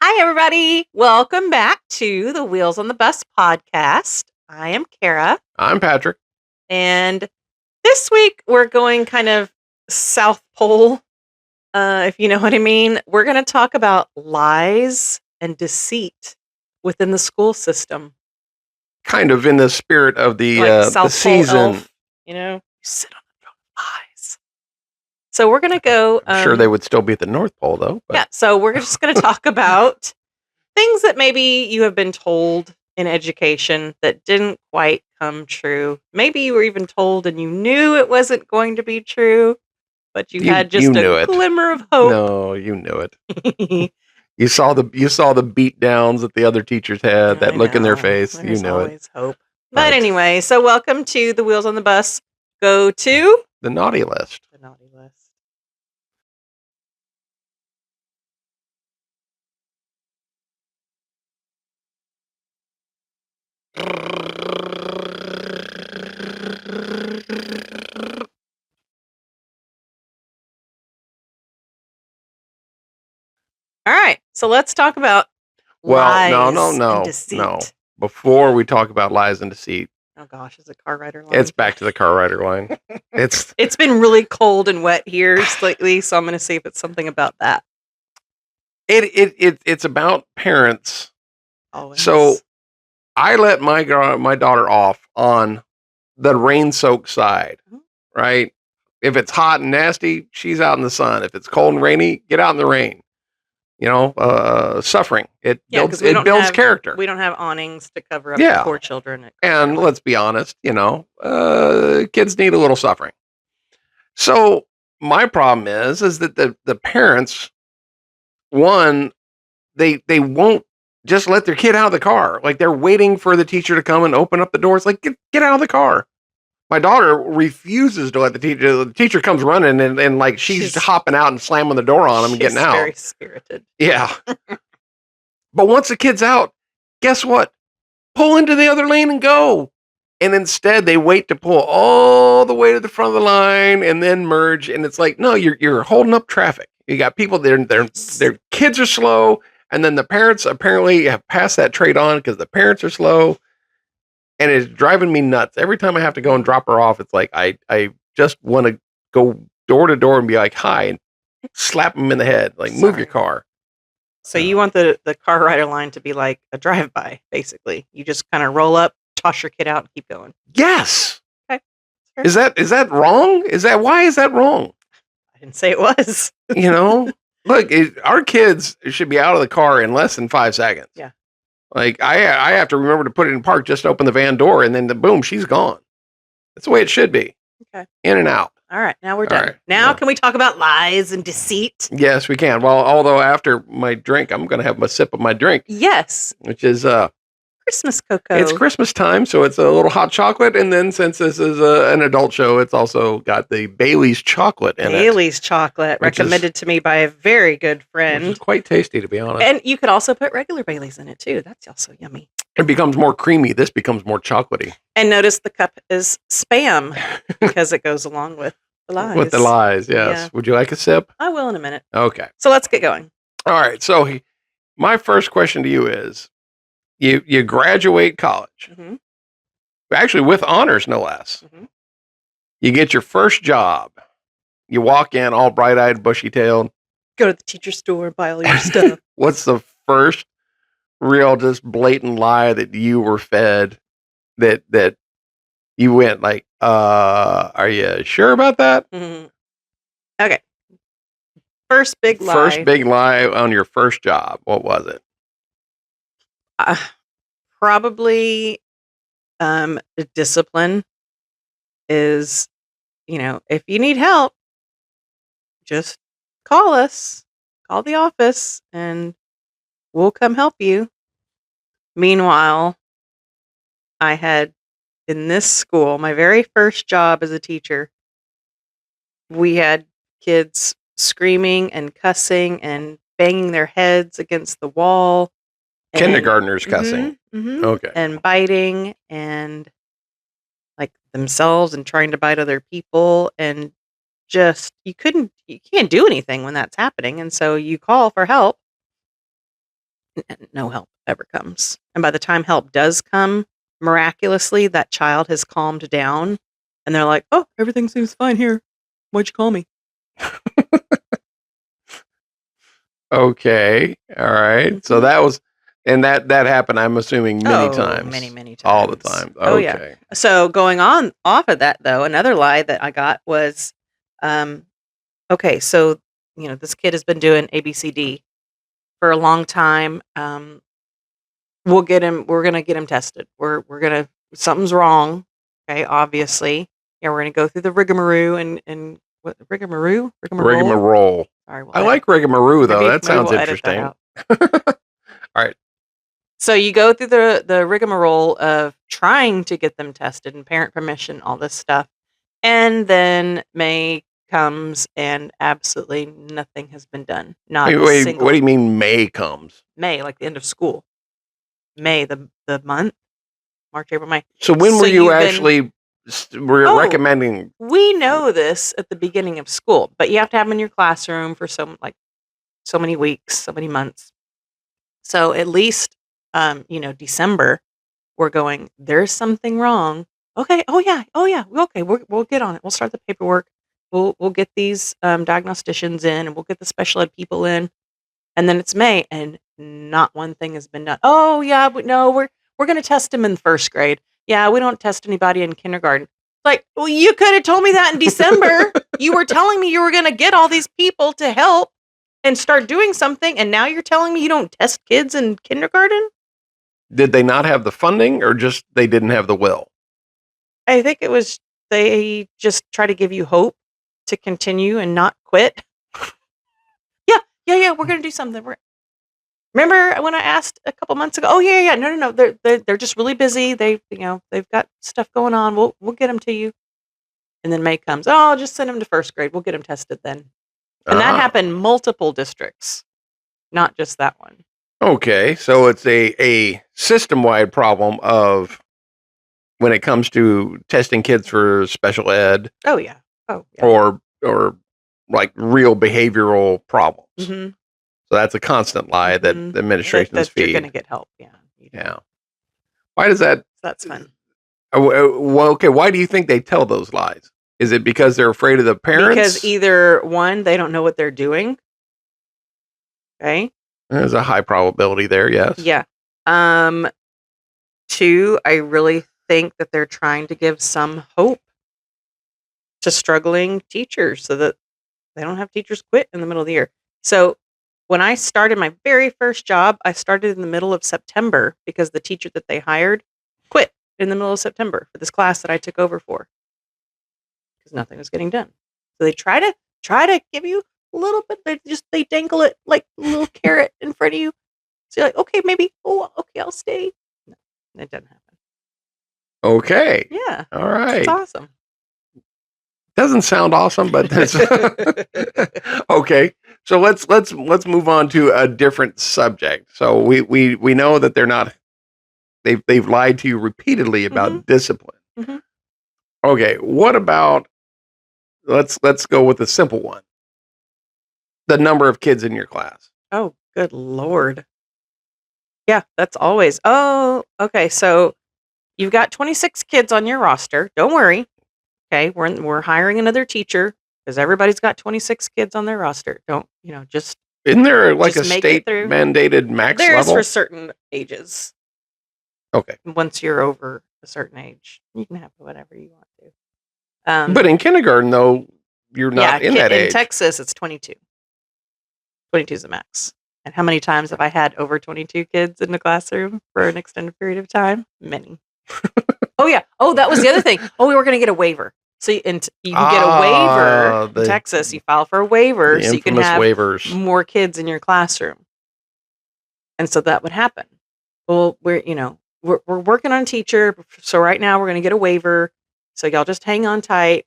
Hi, everybody. Welcome back to the Wheels on the Bus podcast. I am Kara, I'm Patrick. and this week we're going kind of South Pole, if you know what I mean. We're going to talk about lies and deceit within the school system. Kind of in the spirit of the Like South Pole season. Elf, you sit on the throne of lies. So we're going to go. I'm sure they would still be at the North Pole, though. But. Yeah, so we're just going to talk about things that maybe you have been told in education that didn't quite come true. Maybe you were even told and you knew it wasn't going to be true, but you had just a glimmer of hope. No, you knew it. You saw the beat downs that the other teachers had, that look in their face. There's you knew always it. Hope. But anyway, so welcome to the Wheels on the Bus. Go to the naughty list. The naughty list. All right, so let's talk about lies and deceit. No. Before we talk about lies and deceit. Oh gosh, is it car rider line? It's back to the car rider line. It's been really cold and wet here lately, so I'm going to see if it's something about that. It's about parents. Always. So I let my daughter off on the rain-soaked side, right? If it's hot and nasty, she's out in the sun. If it's cold and rainy, get out in the rain. Suffering. It builds character. We don't have awnings to cover up the poor children. And let's be honest, kids need a little suffering. So my problem is that the parents, one, they won't just let their kid out of the car. Like, they're waiting for the teacher to come and open up the doors. Like, get out of the car. My daughter refuses to let the teacher. The teacher comes running and like she's hopping out and slamming the door on him and getting out. She's very spirited. Yeah. But once the kid's out, guess what? Pull into the other lane and go. And instead, they wait to pull all the way to the front of the line and then merge. And it's like, no, you're holding up traffic. You got people their kids are slow, and then the parents apparently have passed that trait on because the parents are slow. And it's driving me nuts. Every time I have to go and drop her off, it's like I just want to go door to door and be like, hi, and slap them in the head. Like, move your car. So you want the car rider line to be like a drive-by, basically. You just kind of roll up, toss your kid out, and keep going. Yes. Okay. Is that wrong? Why is that wrong? I didn't say it was. Look, our kids should be out of the car in less than 5 seconds. Yeah. Like, I have to remember to put it in park, just open the van door, and then boom, she's gone. That's the way it should be. Okay. In and out. All right, now we're done. Now can we talk about lies and deceit? Yes, we can. Well, although after my drink, I'm going to have a sip of my drink. Yes. Which is Christmas cocoa. It's Christmas time, so it's a little hot chocolate. And then since this is an adult show, it's also got the Bailey's chocolate in it. Bailey's chocolate, recommended to me by a very good friend. Which is quite tasty, to be honest. And you could also put regular Bailey's in it, too. That's also yummy. It becomes more creamy. This becomes more chocolatey. And notice the cup is Spam because it goes along with the lies. With the lies, yes. Yeah. Would you like a sip? I will in a minute. Okay. So let's get going. All right. So my first question to you is, you graduate college, actually with honors, no less. You get your first job. You walk in all bright-eyed, bushy-tailed. Go to the teacher's store and buy all your stuff. What's the first real, just blatant lie that you were fed that you went like, are you sure about that? Okay. First big lie. First big lie on your first job. What was it? Probably discipline is, if you need help, just call us, call the office, and we'll come help you. Meanwhile, I had in this school, my very first job as a teacher, we had kids screaming and cussing and banging their heads against the wall. Kindergartners cussing. Okay. And biting and like themselves and trying to bite other people, and just you can't do anything when that's happening, and so you call for help. no help ever comes. And by the time help does come, miraculously, that child has calmed down and they're like, oh, everything seems fine here. Why'd you call me? Okay. All right. So Mhm. that was, and that happened, I'm assuming, many times. Many All the times. time. Oh, yeah. Okay. So going on off of that, though, another lie that I got was, um, okay, so, this kid has been doing ABCD for a long time. We're gonna get him tested. We're gonna something's wrong. Okay, obviously. Yeah, we're gonna go through the rigmarole and what rigmarole? Rigmarole? Rigmarole. Sorry, we'll I edit. like rigmarole, though. Maybe That maybe sounds we'll edit that interesting. out. All right. So you go through the rigmarole of trying to get them tested and parent permission, all this stuff. And then May comes and absolutely nothing has been done. Not Wait, a wait. What do single you mean May comes? May, like the end of school. May, the month, March, April, May. So when So were you you've been actually Oh, recommending? we know this at the beginning of school, but you have to have them in your classroom for so many weeks, so many months. So at least December, we're going, there's something wrong. Okay, oh yeah, okay, we'll get on it. We'll start the paperwork. We'll get these diagnosticians in, and we'll get the special ed people in, and then it's May, and not one thing has been done. Oh yeah, but no, we're going to test him in first grade. Yeah, we don't test anybody in kindergarten. Like, well, you could have told me that in December. You were telling me you were going to get all these people to help and start doing something, and now you're telling me you don't test kids in kindergarten? Did they not have the funding, or just they didn't have the will? I think it was they just try to give you hope to continue and not quit. Yeah, we're going to do something. Remember when I asked a couple months ago? Oh yeah. No. They're just really busy. They've got stuff going on. We'll get them to you. And then May comes. Oh, I'll just send them to first grade. We'll get them tested then. And that Ah, happened multiple districts, not just that one. okay. So it's a system wide problem of when it comes to testing kids for special ed Oh yeah. or like real behavioral problems. Mm-hmm. So that's a constant lie that Mm-hmm. the administrations That you're going to feed. get help. Yeah. Yeah. Why does that? That's fun. Well, okay. Why do you think they tell those lies? Is it because they're afraid of the parents? Because either one, they don't know what they're doing. Okay. There's a high probability there. Yes. Yeah. Two, I really think that they're trying to give some hope to struggling teachers so that they don't have teachers quit in the middle of the year. So when I started my very first job, I started in the middle of September because the teacher that they hired quit in the middle of September for this class that I took over for because nothing was getting done. So they try to give you a little bit. They dangle it like a little carrot in front of you. So you're like, okay, maybe. Oh, okay, I'll stay. No, it doesn't happen. Okay. Yeah, All it's right. awesome. Doesn't sound awesome, but that's okay. So let's move on to a different subject. So we know that they're not they've lied to you repeatedly about discipline. Mhm. Okay, what about let's go with a simple one. The number of kids in your class. Oh, good lord. Yeah, that's always. Oh, okay. So you've got 26 kids on your roster. Don't worry. Okay, we're hiring another teacher because everybody's got 26 kids on their roster. Don't just Isn't there like a just make it state through. mandated max There is level? for certain ages. Okay. Once you're over a certain age, you can have whatever you want to. But in kindergarten though, you're not in that in age. Texas, it's 22. 22 is the max. And how many times have I had over 22 kids in the classroom for an extended period of time? Many. Oh yeah. Oh, that was the other thing. Oh, we were going to get a waiver. So you can get a waiver in Texas. You file for a waiver The so you can infamous have waivers. more kids in your classroom. And so that would happen. Well, we're working on a teacher. So right now we're going to get a waiver. So y'all just hang on tight.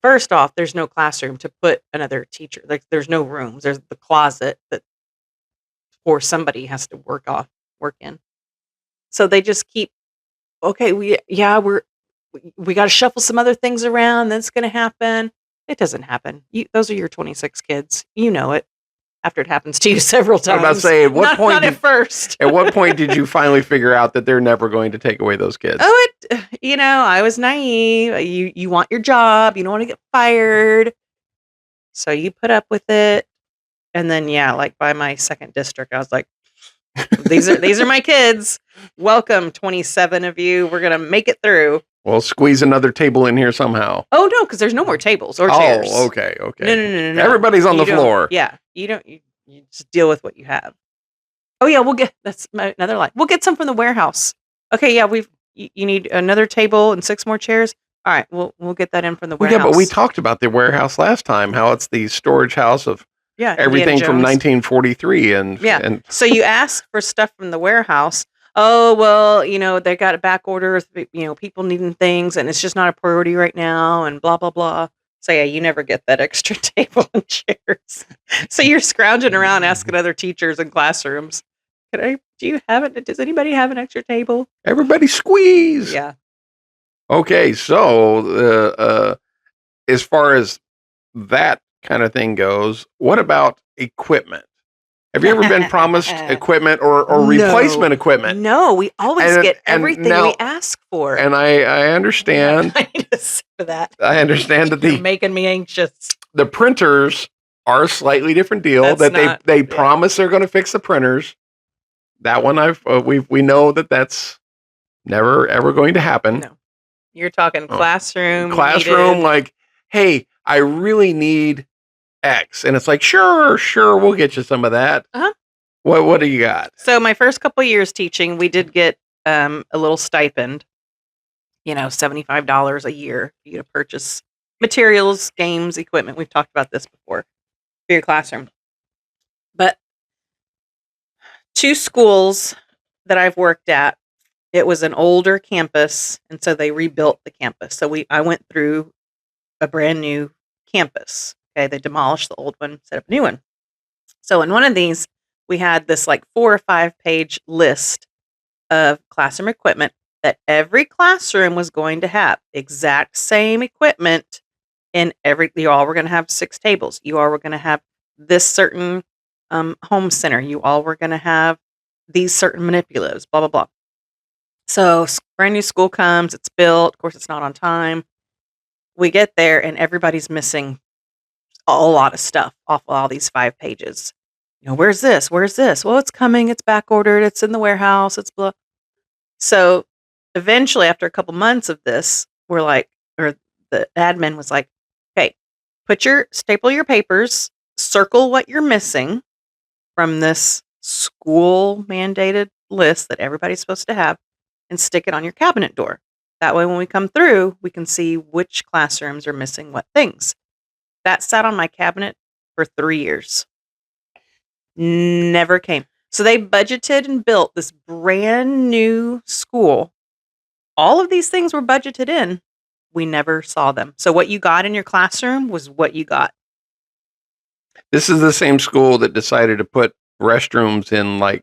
First off, there's no classroom to put another teacher. Like there's no rooms. There's the closet that or somebody has to work in. So they just keep okay, we got to shuffle some other things around. That's going to happen. It doesn't happen. Those are your 26 kids. You know it. after it happens to you several times. I'm about to say, at what point not at first. At what point did you finally figure out that they're never going to take away those kids? I was naive. You want your job. You don't want to get fired. So you put up with it. And then, like by my second district, I was like, these are my kids. Welcome, 27 of you. We're going to make it through. Well, squeeze another table in here somehow. Oh, no, because there's no more tables or chairs. Oh, okay. No. Everybody's on the floor. Yeah, you just deal with what you have. Oh, yeah, that's another line. We'll get some from the warehouse. Okay, yeah, you need another table and 6 more chairs. All right, we'll get that in from the warehouse. Yeah, but we talked about the warehouse last time, how it's the storage house of everything from 1943. And so you ask for stuff from the warehouse. Oh, well, they got a back order, people needing things, and it's just not a priority right now, and blah, blah, blah. So, yeah, you never get that extra table and chairs. So you're scrounging around asking other teachers in classrooms, do you have it? Does anybody have an extra table? Everybody squeeze. Yeah. Okay, so as far as that kind of thing goes, what about equipment? Have you ever been promised equipment or replacement equipment? No, we always get everything we ask for. And I understand. I need to say that. I understand that You're making me anxious. The printers are a slightly different deal. They promise they're going to fix the printers. That one we know that's never ever going to happen. No, you're talking classroom. Classroom, like, hey, I really need X, and it's like, sure, we'll get you some of that. What do you got? So my first couple of years teaching, we did get a little stipend, $75 a year for you to purchase materials, games, equipment. We've talked about this before for your classroom. But 2 schools that I've worked at, it was an older campus, and so they rebuilt the campus. So I went through a brand new campus. Okay, they demolished the old one, set up a new one. So in one of these, we had this like 4 or 5 page list of classroom equipment that every classroom was going to have. Exact same equipment in you all were going to have 6 tables. You all were going to have this certain home center. You all were going to have these certain manipulatives, blah, blah, blah. So brand new school comes, it's built. Of course, it's not on time. We get there and everybody's missing a lot of stuff off of all these 5 pages. Where's this? Where's this? Well, it's coming. It's back ordered. It's in the warehouse. It's blah. So eventually, after a couple months of this, the admin was like, okay, staple your papers, circle what you're missing from this school mandated list that everybody's supposed to have, and stick it on your cabinet door. That way, when we come through, we can see which classrooms are missing what things. That sat on my cabinet for 3 years. Never came. So they budgeted and built this brand new school. All of these things were budgeted in. We never saw them. So what you got in your classroom was what you got. This is the same school that decided to put restrooms in like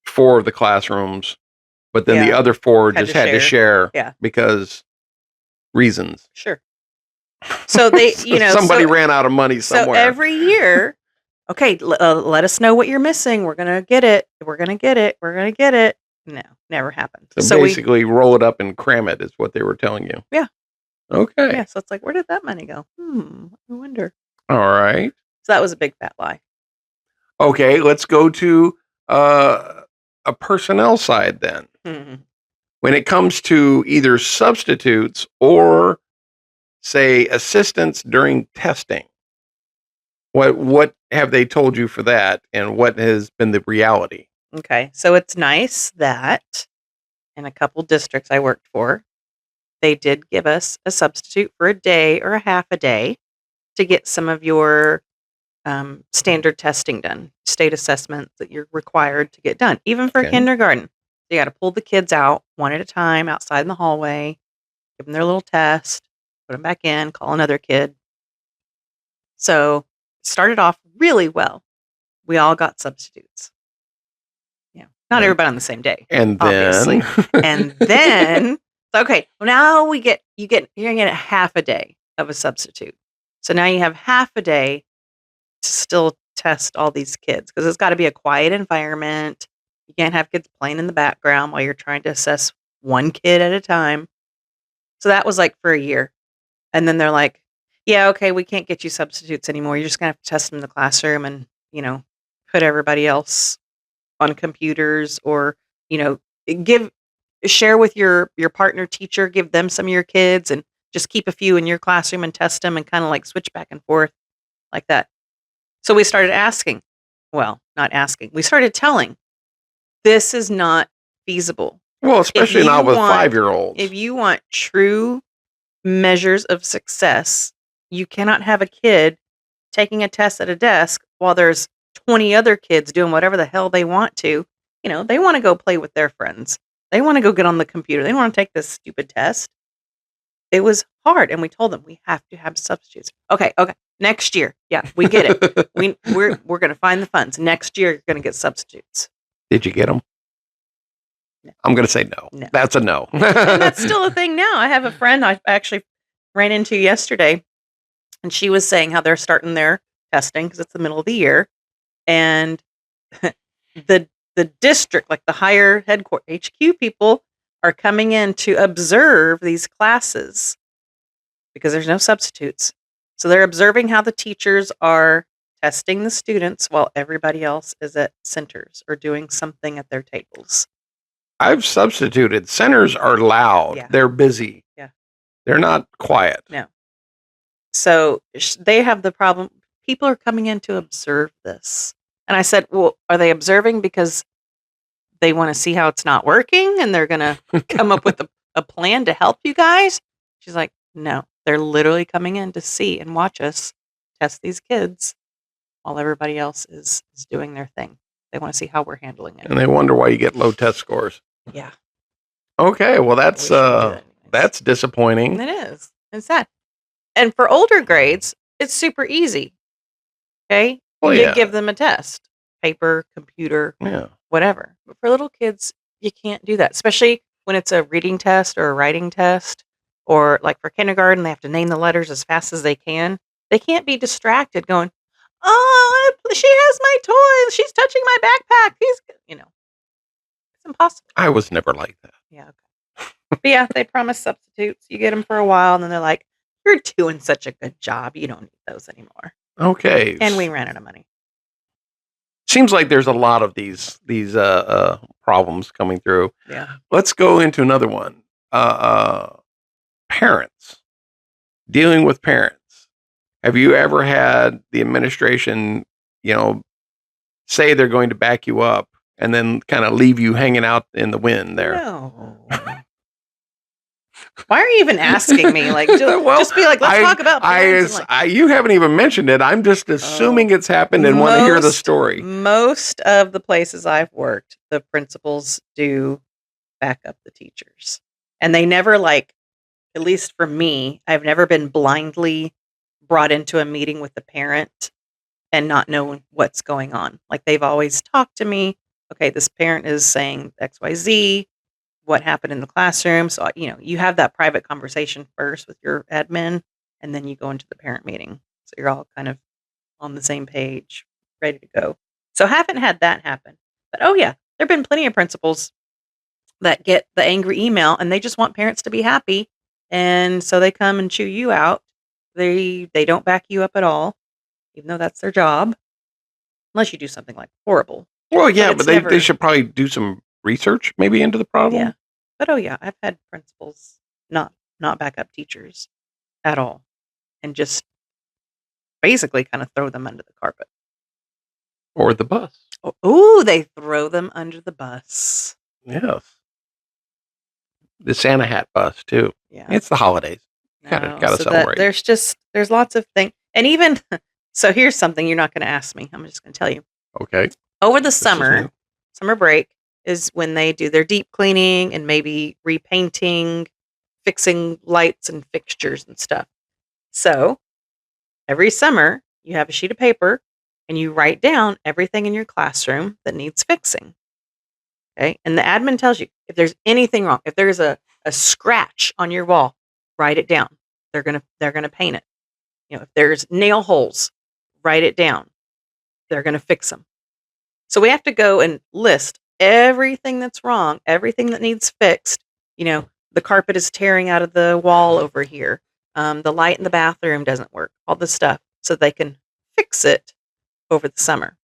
4 of the classrooms, but then the other 4 just had to share because reasons. Sure. So they, somebody ran out of money somewhere. So every year, okay, let us know what you're missing. We're going to get it. We're going to get it. We're going to get it. No, never happened. So basically roll it up and cram it is what they were telling you. Yeah. Okay. Yeah. So it's like, where did that money go? I wonder. All right. So that was a big fat lie. Okay. Let's go to a personnel side then. Mm-hmm. When it comes to either substitutes or say assistants during testing, what have they told you for that, and what has been the reality? Okay, so it's nice that in a couple districts I worked for, they did give us a substitute for a day or a half a day to get some of your standard testing done, state assessments that you're required to get done, even for kindergarten. You got to pull the kids out one at a time outside in the hallway, give them their little test, put them back in, call another kid. So it started off really well. We all got substitutes. Yeah, not everybody on the same day, and obviously. Then, and then, okay, well now you're gonna get half a day of a substitute. So now you have half a day to still test all these kids because it's got to be a quiet environment. You can't have kids playing in the background while you're trying to assess one kid at a time. So that was like for a year. And then they're like, yeah, okay, we can't get you substitutes anymore. You're just going to have to test them in the classroom and, put everybody else on computers or, share with your partner teacher, give them some of your kids and just keep a few in your classroom and test them and kind of like switch back and forth like that. So we started asking, well, not asking, we started telling, this is not feasible. Well, especially not with 5-year-olds. If you want true measures of success, you cannot have a kid taking a test at a desk while there's 20 other kids doing whatever the hell they want to. They want to go play with their friends. They want to go get on the computer. They don't want to take this stupid test. It was hard, and we told them we have to have substitutes. Okay. Next year. Yeah, we get it. We're going to find the funds. Next year, you're going to get substitutes. Did you get them? No. I'm going to say no. That's a no. And that's still a thing now. I have a friend I actually ran into yesterday, and she was saying how they're starting their testing because it's the middle of the year, and the district, like the higher headquarters HQ people, are coming in to observe these classes because there's no substitutes. So they're observing how the teachers are testing the students while everybody else is at centers or doing something at their tables. I've substituted. Centers are loud. Yeah. They're busy. Yeah. They're not quiet. No. So they have the problem. People are coming in to observe this. And I said, well, are they observing because they want to see how it's not working and they're going to come up with a plan to help you guys? She's like, no, they're literally coming in to see and watch us test these kids while everybody else is doing their thing. They want to see how we're handling it. And they wonder why you get low test scores. Yeah. Okay, well that's disappointing. It is. It's sad. And for older grades, it's super easy. Okay? You give them a test. Paper, computer, whatever. But for little kids, you can't do that, especially when it's a reading test or a writing test, or like for kindergarten, they have to name the letters as fast as they can. They can't be distracted going, oh, she has my toy. She's touching my backpack. It's impossible. I was never like that. Yeah. Okay. But yeah, they promise substitutes. You get them for a while, and then they're like, you're doing such a good job. You don't need those anymore. Okay. And we ran out of money. Seems like there's a lot of these problems coming through. Yeah. Let's go into another one. Parents. Dealing with parents. Have you ever had the administration, say they're going to back you up and then kind of leave you hanging out in the wind there? No. Why are you even asking me? Like, just be like, let's talk about parents. You haven't even mentioned it. I'm just assuming it's happened and want to hear the story. Most of the places I've worked, the principals do back up the teachers. And they never at least for me, I've never been blindly brought into a meeting with the parent and not knowing what's going on. Like, they've always talked to me. Okay, this parent is saying XYZ. What happened in the classroom. So, you have that private conversation first with your admin, and then you go into the parent meeting. So you're all kind of on the same page, ready to go. So haven't had that happen. But oh yeah, there've been plenty of principals that get the angry email and they just want parents to be happy. And so they come and chew you out. They don't back you up at all, even though that's their job. Unless you do something like horrible. Well, yeah, but they should probably do some research maybe into the problem. Yeah. But oh yeah, I've had principals not back up teachers at all and just basically kind of throw them under the carpet. Or the bus. Oh, they throw them under the bus. Yes. The Santa hat bus too. Yeah. It's the holidays. Gotta celebrate. There's lots of things. And even so, here's something you're not going to ask me. I'm just going to tell you. Okay. Over the summer break is when they do their deep cleaning and maybe repainting, fixing lights and fixtures and stuff. So every summer you have a sheet of paper and you write down everything in your classroom that needs fixing. Okay. And the admin tells you if there's anything wrong, if there's a scratch on your wall, write it down. They're gonna paint it. If there's nail holes, write it down. they're going to fix them. So we have to go and list everything that's wrong, everything that needs fixed. The carpet is tearing out of the wall over here. The light in the bathroom doesn't work, all this stuff, so they can fix it over the summer.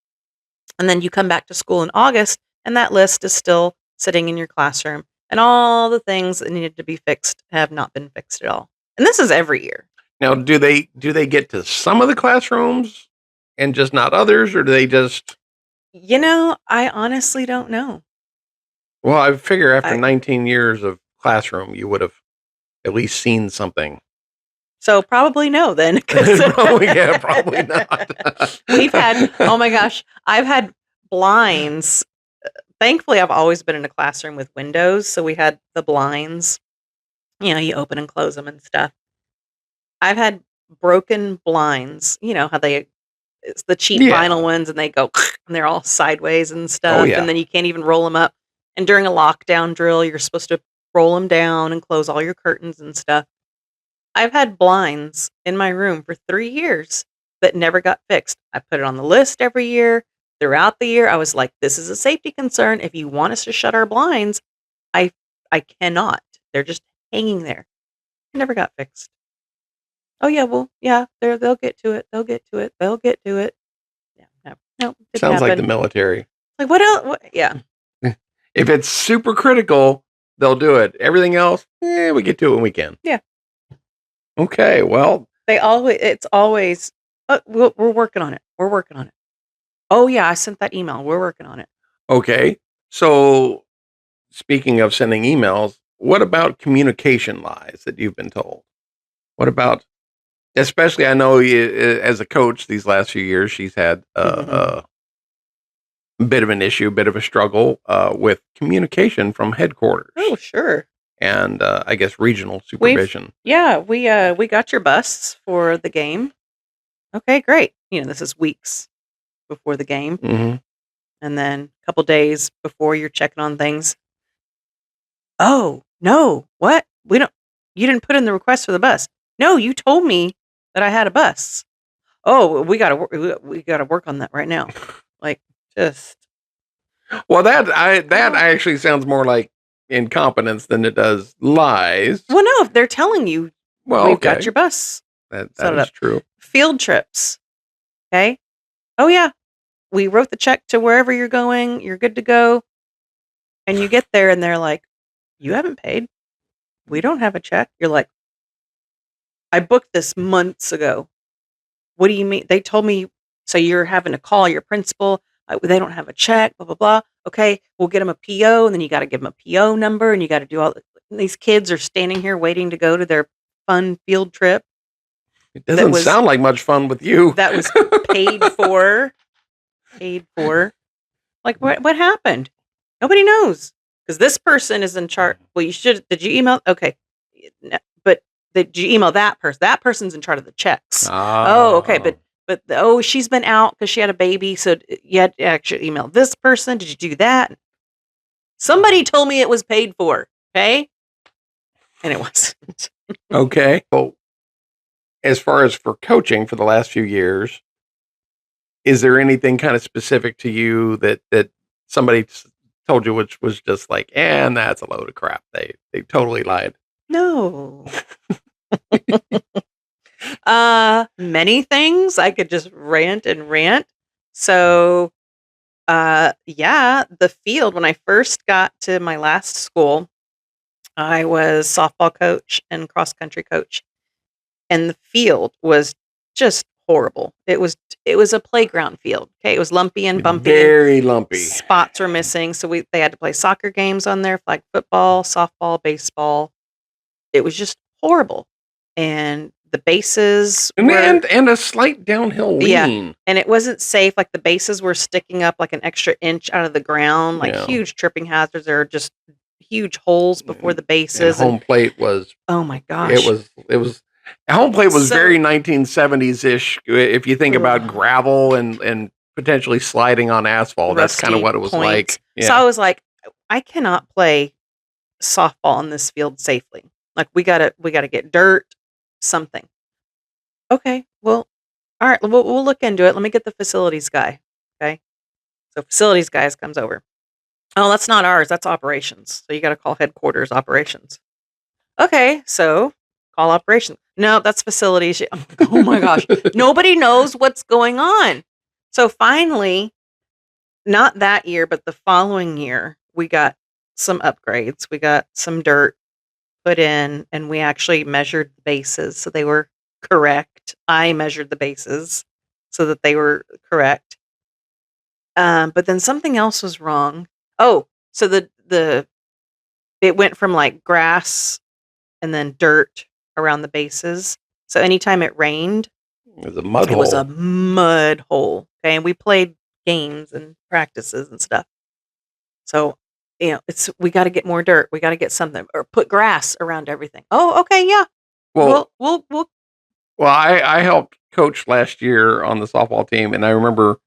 And then you come back to school in August, and that list is still sitting in your classroom, and all the things that needed to be fixed have not been fixed at all. And this is every year. Now, do they get to some of the classrooms and just not others, or do they just? I honestly don't know. Well, I figure after I 19 years of classroom, you would have at least seen something. So probably no then. 'cause Probably not. We've had, oh my gosh, I've had blinds. Thankfully, I've always been in a classroom with windows, so we had the blinds. You open and close them and stuff. I've had broken blinds. You know how it's the cheap Yeah. vinyl ones, and they go and they're all sideways and Oh, stuff, yeah. and then you can't even roll them up. And during a lockdown drill, you're supposed to roll them down and close all your curtains and stuff. I've had blinds in my room for 3 years that never got fixed. I put it on the list every year. Throughout the year, I was like, "This is a safety concern. If you want us to shut our blinds, I I cannot. They're just hanging there." It never got fixed. Oh yeah, well, yeah, they'll get to it. They'll get to it. They'll get to it. Yeah, no, nope, didn't Sounds like the happen. military. Like what else? Yeah, If it's super critical, they'll do it. Everything else, we get to it when we can. Yeah. Okay, well, it's always, we're working on it. We're working on it. Oh yeah, I sent that email. We're working on it. okay. So, speaking of sending emails, what about communication lies that you've been told? What about, especially, I know as a coach these last few years, she's had a bit of an issue, a bit of a struggle with communication from headquarters Oh sure. and I guess regional supervision. Yeah, we got your bus for the game. Okay, great. This is weeks before the game, Hmm. and then a couple days before you're checking on things. Oh no, what? You didn't put in the request for the bus. No, you told me that I had a bus. Oh, we gotta work on that right now. Like, just Well, that actually sounds more like incompetence than it does lies. well, no, if they're telling you Well, we've okay, got your bus. that Set it is up. true. Field trips. Okay. Oh yeah, we wrote the check to wherever you're going. You're good to go. And you get there, and they're like, "You haven't paid. We don't have a check." You're like, "I booked this months ago. What do you mean?" They told me, so you're having to call your principal. They don't have a check, blah, blah, blah. Okay, we'll get them a PO, and then you got to give them a PO number, and you got to do all these kids are standing here waiting to go to their fun field trip It doesn't sound like much fun with you. that was paid for. Paid for. Like, what happened? Nobody knows, because this person is in charge. Well, did you email? Okay, but did you email that person? That person's in charge of the checks. Oh, okay, but she's been out because she had a baby, so you had to actually email this person. Did you do that? Somebody told me it was paid for. Okay, and it wasn't. Okay. So, as far as for coaching for the last few years, is there anything kind of specific to you that somebody told you which was just like, and that's a load of crap. They totally lied. No. Many things. I could just rant and rant. So, yeah, the field, when I first got to my last school, I was softball coach and cross country coach. And the field was just horrible. It was a playground field. Okay, it was lumpy and bumpy. Very lumpy. Spots were missing, so they had to play soccer games on there, flag football, softball, baseball. It was just horrible, and the bases And a slight downhill lean. Yeah, and it wasn't safe. Like the bases were sticking up like an extra inch out of the ground, like Yeah. huge tripping hazards. There were just huge holes before the bases. And home plate was. Oh my gosh, It was. Home plate was So- very 1970s ish. If you think about Ugh. gravel and potentially sliding on asphalt, that's kind of Rusty what it was points. like. Yeah. So I was like, I cannot play softball on this field safely. Like we gotta get dirt, something. Okay, well, all right, we'll look into it. Let me get the facilities guy. So facilities guys comes over. Oh, that's not ours. That's operations. So you got to call headquarters operations. Okay, so call operations. No, that's facilities. I'm like, oh my gosh, nobody knows what's going on. So finally, not that year, but the following year, we got some upgrades. We got some dirt put in, and we actually measured the bases so they were correct. I measured the bases so that they were correct. But then something else was wrong. Oh, so the it went from like grass and then dirt around the bases. So anytime it rained, It was a mud it hole. was a mud hole. Okay, and we played games and practices and stuff. So we got to get more dirt. We got to get something or put grass around everything. Oh, okay, yeah. Well, We'll I helped coach last year on the softball team, and I remember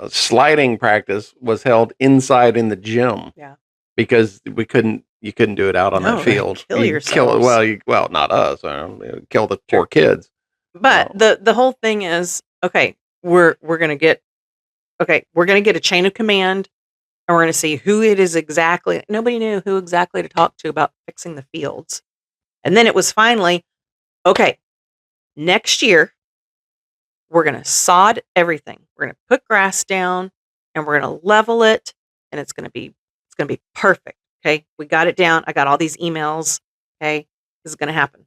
sliding practice was held inside in the gym. Yeah. Because you couldn't do it out on No, that field. kill You'd yourselves. well, not us. Kill the poor kids. But the whole thing is, okay, we're gonna get a chain of command, and we're gonna see who it is exactly. Nobody knew who exactly to talk to about fixing the fields. And then it was finally, okay, next year we're gonna sod everything. We're gonna put grass down and we're gonna level it, and it's gonna be perfect. Okay. We got it down. I got all these emails. Okay. This is gonna happen.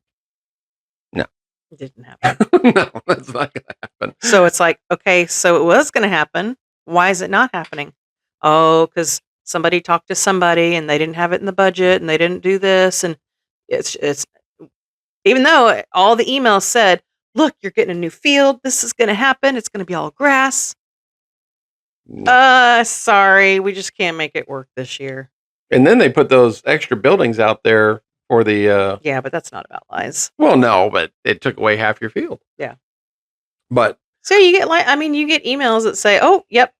No. It didn't happen. No, that's not gonna happen. So it's like, okay, so it was gonna happen. Why is it not happening? Oh, because somebody talked to somebody and they didn't have it in the budget and they didn't do this. And it's even though all the emails said, look, you're getting a new field. This is gonna happen. It's gonna be all grass. No. Sorry, we just can't make it work this year. And then they put those extra buildings out there for the Yeah, but that's not about lies. well, no, but it took away half your field. Yeah. But So you get you get emails that say, "Oh, yep,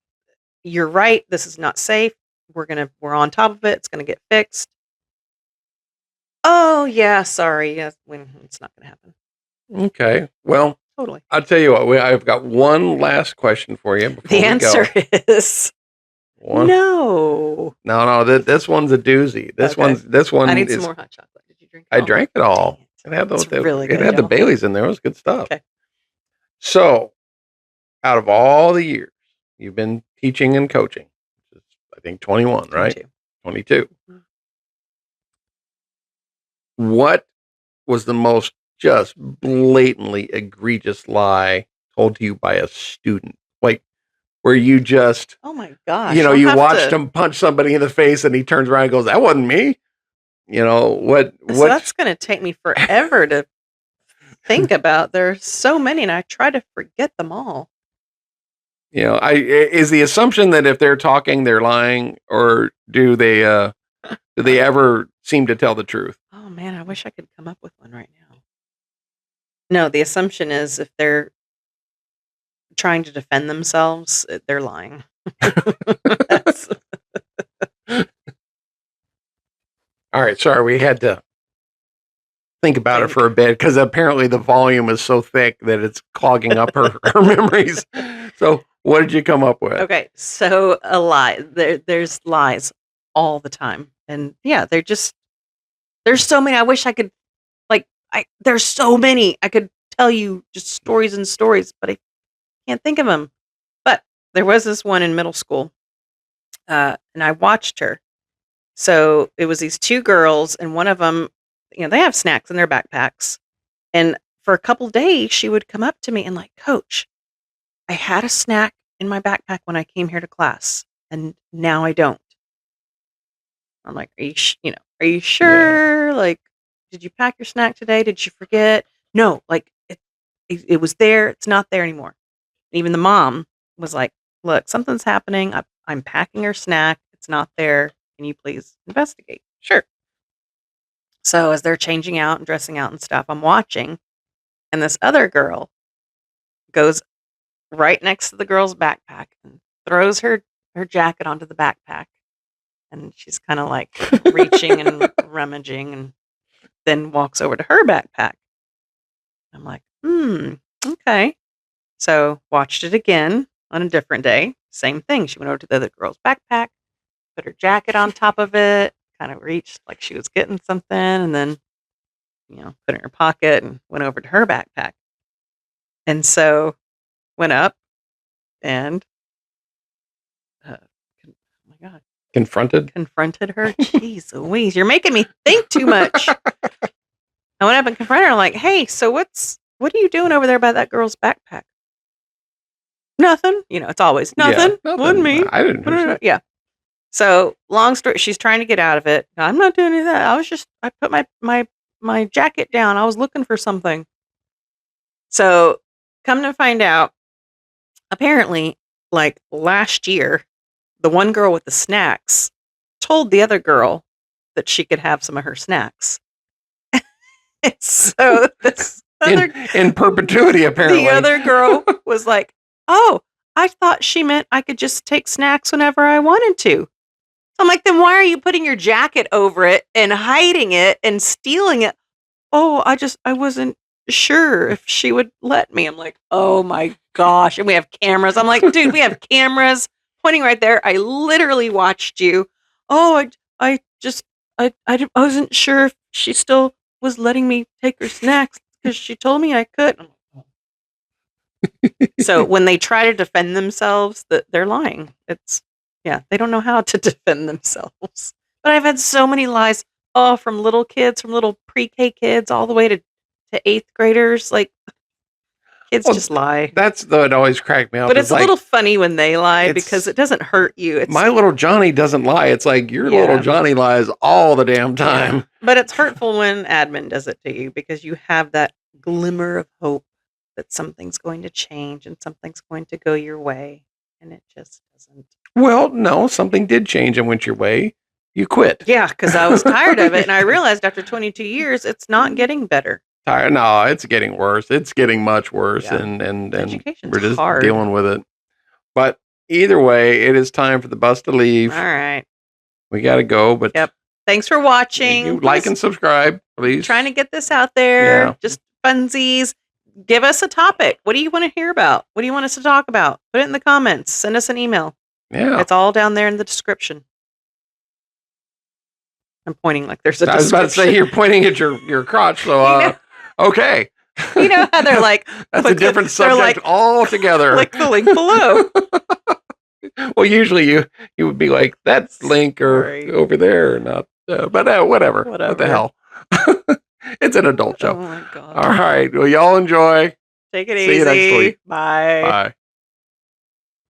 you're right. This is not safe. We're on top of it. It's gonna get fixed." Oh yeah, sorry. Yes, it's not gonna happen. okay. Well, Totally. I'll tell you what, I've got one last question for you before The we answer go. is no. No, this one's a doozy. This Okay. one I need is some more hot chocolate. Did you drink it I all? drank it all. Dang It had It's really it good, had the y'all. Baileys in there. It was good stuff. Okay. So, out of all the years you've been teaching and coaching, which is, I think 21, right? 22. 22. Mhm. What was the most just blatantly egregious lie told to you by a student? Like where you just, Oh my gosh. you I'll have watched to- him punch somebody in the face and he turns around and goes, "That wasn't me." What So that's gonna take me forever to think about. There's so many, and I try to forget them all. is the assumption that if they're talking, they're lying, or do they ever seem to tell the truth? Oh man, I wish I could come up with one right now. No, the assumption is if they're trying to defend themselves, they're lying. That's- All right, sorry, we had to think about it Think. for a bit because apparently the volume is so thick that it's clogging up her memories. So, what did you come up with? Okay, so a lie. There's lies all the time, and yeah, there's so many. I wish I could, there's so many. I could tell you just stories and stories, but I can't think of them. But there was this one in middle school, and I watched her. So it was these two girls, and one of them, they have snacks in their backpacks. And for a couple days, she would come up to me and like, "Coach, I had a snack in my backpack when I came here to class, and now I don't." I'm like, "Are you sure? Like, did you pack your snack today? Did you forget?" No, like it was there. It's not there anymore. Even the mom was like, "Look, something's happening. I'm packing her snack. It's not there. Can you please investigate?" Sure. So as they're changing out and dressing out and stuff, I'm watching, and this other girl goes right next to the girl's backpack and throws her jacket onto the backpack, and she's kind of like reaching and rummaging, and then walks over to her backpack. I'm like, okay. So watched it again on a different day. Same thing. She went over to the other girl's backpack, put her jacket on top of it, kind of reached like she was getting something, and then, put it in her pocket and went over to her backpack. And so went up and, oh my God, Confronted? confronted her. Jeez Louise, you're making me think too much. I went up and confronted her. I'm like, hey, so what are you doing over there by that girl's backpack? Nothing. It's always nothing. Wasn't me. I didn't do shit. Yeah. So long story, she's trying to get out of it. I'm not doing any of that. I put my jacket down. I was looking for something. So come to find out, apparently, like last year, the one girl with the snacks told the other girl that she could have some of her snacks. So this in perpetuity, apparently. the other girl was like, oh, I thought she meant I could just take snacks whenever I wanted to. So I'm like, then why are you putting your jacket over it and hiding it and stealing it? Oh, I wasn't sure if she would let me. I'm like, oh my gosh. And we have cameras. I'm like, dude, we have cameras pointing right there. I literally watched you. Oh, I wasn't sure if she still was letting me take her snacks because she told me I could. So when they try to defend themselves, they're lying. They don't know how to defend themselves. But I've had so many lies, from little kids, from little pre-K kids, all the way to 8th graders. Like, kids just lie. That's it always cracked me up. But it's a little funny when they lie because it doesn't hurt you. My little Johnny doesn't lie. It's like your little Johnny lies all the damn time. Yeah. But it's hurtful when admin does it to you because you have that glimmer of hope that something's going to change and something's going to go your way, and it just doesn't. Well, no, something did change and went your way. You quit. Yeah, because I was tired of it, and I realized after 22 years, it's not getting better. Tired? No, it's getting worse. It's getting much worse, Yeah. and Education's we're just hard. dealing with it. But either way, it is time for the bus to leave. All right. We got to go, but Yep. Thanks for watching. like and subscribe, please. Trying to get this out there. Yeah. Just funsies. Give us a topic. What do you want to hear about? What do you want us to talk about? Put it in the comments. Send us an email. Yeah. It's all down there in the description. I'm pointing like there's a I was description. about to say you're pointing at your crotch, so okay. You know how they're like, that's a different subject altogether. Click the link below. Well, usually you would be like that link or over there or not, but whatever. What the hell? It's an adult show. Oh my God. All right. Well, y'all enjoy. Take it easy. See you next week. Bye. Bye.